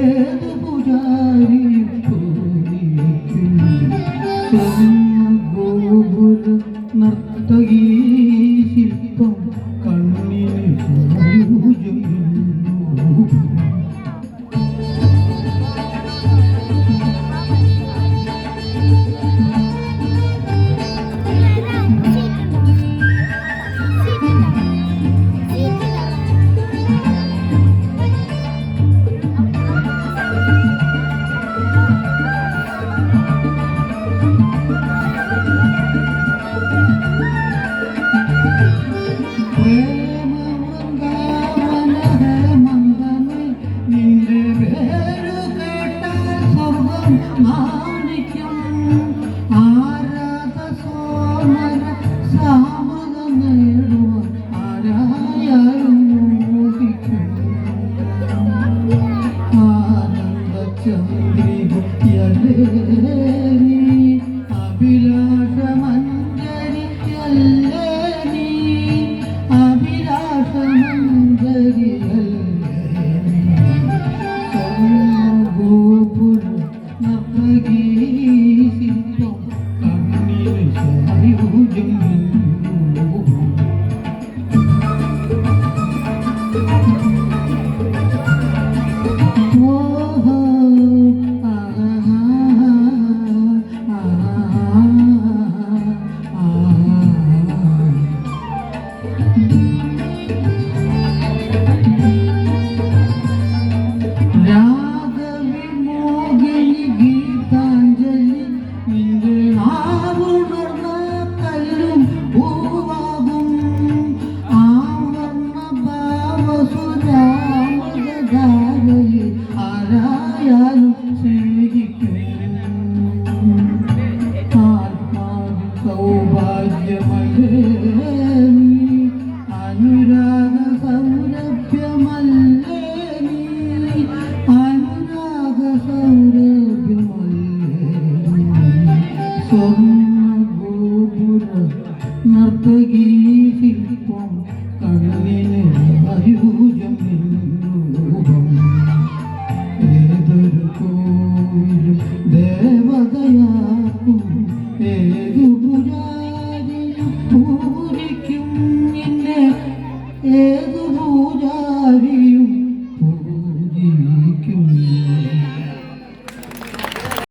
ഏതു പുരാരി പൂരിക്കും ഗോപുര നർത്തകീ ശില്പം കണ്ണിന് മാണിക്യം ആരാധ സോമര സാമത നേടുവാൻ ആരായാലും മോഹിക്കും ആനന്ദ ചന്ദ്രികയല്ലേ നീ അഭിലാഷമഞ്ജരിയല്ലേ നീ അഭിലാഷമഞ്ജരിയല്ലേ ഗോപുര നർത്തകീശില്പം കണ്ണിന് സായുജ്യം ഓഹോ രാഗവിമോഹിനി ഗീതാഞ്ജലി നിന്റെ നാവുണർന്ന കല്ലും പൂവാകും ആവർണ ഭാവസുരാമധാരയിൽ ആരായാലും സ്നേഹിക്കും ആത്മാവിൻ സൗഭാഗ്യമല്ലേ നീ അനുരാഗ സൗരഭ്യമല്ലേ നീ അനുരാഗ സൗരഭ്യമല്ലേ സ്വർണ്ണ ഗോപുര നർത്തകീ ശില്പം കണ്ണിന് ആയുജം രൂപം ഏതൊരു കോവിലും ദേവതയാക്കും ഏതു പുരാരിയും പൂരിക്കും നിന്നെ ഏതു